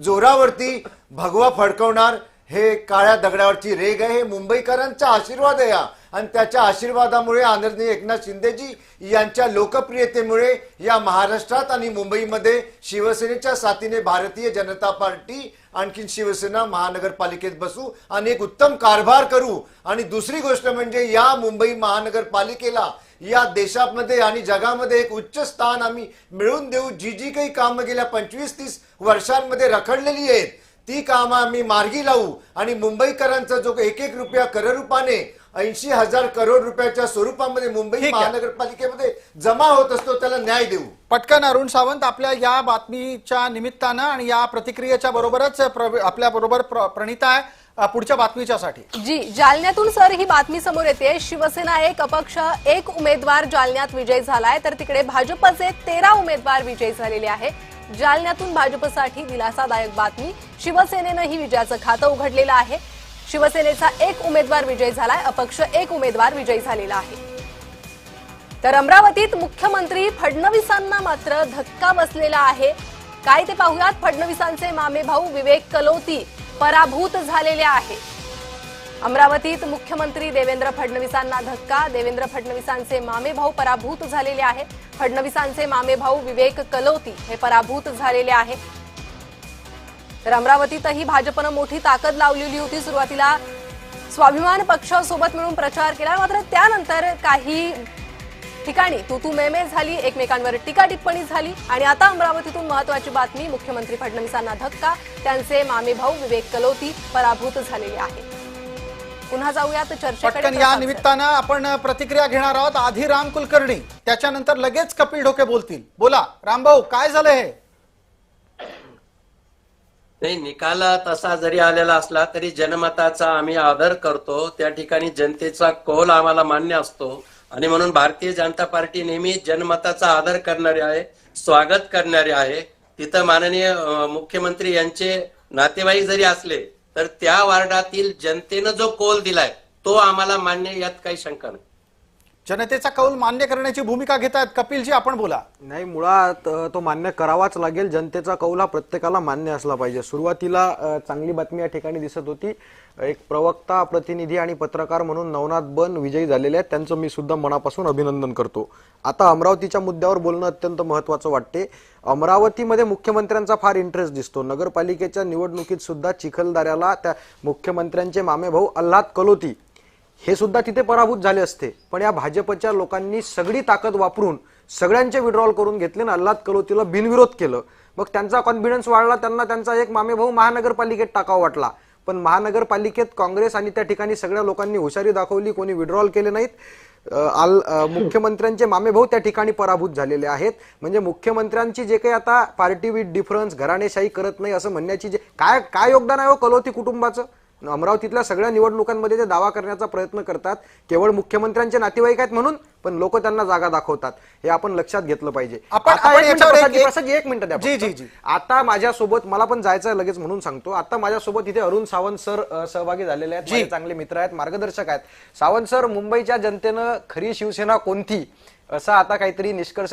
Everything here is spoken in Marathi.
जोरावरती भगवा फडकवणार हे काळ्या दगडावरची रेग आहे। हे मुंबईकरांचा आशीर्वाद आहे आणि त्याच्या आशीर्वादामुळे आदरणीय एकनाथ शिंदेजी यांच्या लोकप्रियतेमुळे या महाराष्ट्रात आणि मुंबईमध्ये शिवसेनेच्या साथीने भारतीय जनता पार्टी आणखी शिवसेना महानगरपालिकेत बसू आणि एक उत्तम कारभार करू। आणि दुसरी गोष्ट म्हणजे या मुंबई महानगरपालिकेला या देशामध्ये आणि जगामध्ये एक उच्च स्थान आम्ही मिळवून देऊ। जी जी काही कामं गेल्या 25-30 वर्षांमध्ये रखडलेली आहेत ती कामं आम्ही मार्गी लावू आणि मुंबईकरांचा जो एक एक रुपया कररूपाने 80,000 करोड रुपयाच्या स्वरूपामध्ये मुंबई महानगरपालिकेमध्ये जमा होत असतो त्याला न्याय देऊ। पटकन अरुण सावंत आपल्या या बातमीच्या निमित्तानं आणि या प्रतिक्रियेच्या बरोबरच आपल्या बरोबर प्रणिता आहे पुढच्या बातमीच्यासाठी। जी, जालन्यातून सर ही बातमी समोर येते। शिवसेना एक अपक्ष एक उमेदवार जालन्यात विजयी झालाय तर तिकडे भाजपचे 13 उमेदवार विजयी झालेले आहे। जालन्यातून भाजपसाठी दिलासादायक बातमी, शिवसेनेनं ही विजयाचं खातं उघडलेलं आहे। शिवसेनेचा एक उमेदवार विजयी झालाय, अपक्ष एक उमेदवार विजयी झालेला आहे। तर अमरावतीत मुख्यमंत्री फडणवीसांना मात्र धक्का बसलेला आहे। काय ते पाहूयात। फडणवीसांचे मामे भाऊ विवेक कलोती पराभूत झालेले आहे। अमरावतीत मुख्यमंत्री देवेंद्र फडणवीसांना धक्का, देवेंद्र फडणवीसांचे मामे भाऊ पराभूत झालेले आहे। फडणवीसांचे मामे भाऊ विवेक कलोती हे पराभूत झालेले आहे। तर अमरावतीतही भाजपनं मोठी ताकद लावलेली होती। सुरुवातीला स्वाभिमान पक्षासोबत मिळून प्रचार केला, मात्र त्यानंतर काही ठिकाणी तू मेमे झाली, एकमेकांवर टीका टिप्पणी झाली आणि आता अमरावतीतून महत्त्वाची बातमी, मुख्यमंत्री फडणवीसांना धक्का, त्यांचे मामे भाऊ विवेक कलोती पराभूत झालेले आहे। पुन्हा जाऊयात चर्चेकडे। पटकन या निमित्तानं आपण प्रतिक्रिया घेणार आहोत। आधी राम कुलकर्णी, त्याच्यानंतर लगेच कपिल ढोके बोलतील। बोला रामभाऊ, काय झालं हे? नाही, निकाल तसा जरी आलेला असला तरी जनमताचा आम्ही आदर करतो। त्या ठिकाणी जनतेचा कौल आम्हाला मान्य असतो आणि म्हणून भारतीय जनता पार्टी नेहमी जनमताचा आदर करणारी आहे, स्वागत करणारी आहे। तिथं माननीय मुख्यमंत्री यांचे नातेवाईक जरी असले तर त्या वार्डातील जनतेनं जो कौल दिलाय तो आम्हाला मान्य, यात काही शंका नाही। जनतेचा कौल मान्य करण्याची भूमिका घेत आहेत कपिलजी, आपण बोला। नाही, मुळात तो मान्य करावाच लागेल। जनतेचा कौल हा प्रत्येकाला मान्य असला पाहिजे। सुरुवातीला चांगली बातमी या ठिकाणी दिसत होती। एक प्रवक्ता, प्रतिनिधी आणि पत्रकार म्हणून नवनाथ बन विजयी झालेले आहेत, त्यांचं मी सुद्धा मनापासून अभिनंदन करतो। आता अमरावतीच्या मुद्द्यावर बोलणं अत्यंत महत्त्वाचं वाटते। अमरावतीमध्ये मुख्यमंत्र्यांचा फार इंटरेस्ट दिसतो। नगरपालिकेच्या निवडणुकीत सुद्धा चिखलदऱ्याला त्या मुख्यमंत्र्यांचे मामे भाऊ आल्हाद कलोती हे सुद्धा तिथे पराभूत झाले असते, पण या भाजपच्या लोकांनी सगळी ताकद वापरून सगळ्यांचे विड्रॉल करून घेतले आणि आल्हाद कलोतीला बिनविरोध केलं। मग त्यांचा कॉन्फिडन्स वाढला, त्यांना त्यांचा एक मामे भाऊ महानगरपालिकेत टाकावा वाटला, पण महानगरपालिकेत काँग्रेस आणि त्या ठिकाणी सगळ्या लोकांनी हुशारी दाखवली, कोणी विड्रॉल केले नाहीत। मुख्यमंत्र्यांचे मामे भाऊ त्या ठिकाणी पराभूत झालेले आहेत। म्हणजे मुख्यमंत्र्यांची जे काही आता पार्टी विथ डिफरन्स, घराणेशाही करत नाही असं म्हणण्याची जे काय योगदान आहे हो कलोती कुटुंबाचं? अमरावतीतल्या सगळ्या निवडणुकांमध्ये ते दावा करण्याचा प्रयत्न करतात केवळ मुख्यमंत्र्यांचे नातेवाईक आहेत म्हणून, पण लोक त्यांना जागा दाखवतात, हे आपण लक्षात घेतलं पाहिजे। एक मिनिट द्या। जी जी जी, आता माझ्यासोबत, मला पण जायचं आहे लगेच म्हणून सांगतो, आता माझ्यासोबत इथे अरुण सावंत सर सहभागी झालेले आहेत, माझे चांगले मित्र आहेत, मार्गदर्शक आहेत। सावंत सर, मुंबईच्या जनतेनं खरी शिवसेना कोणती असा आता काहीतरी निष्कर्ष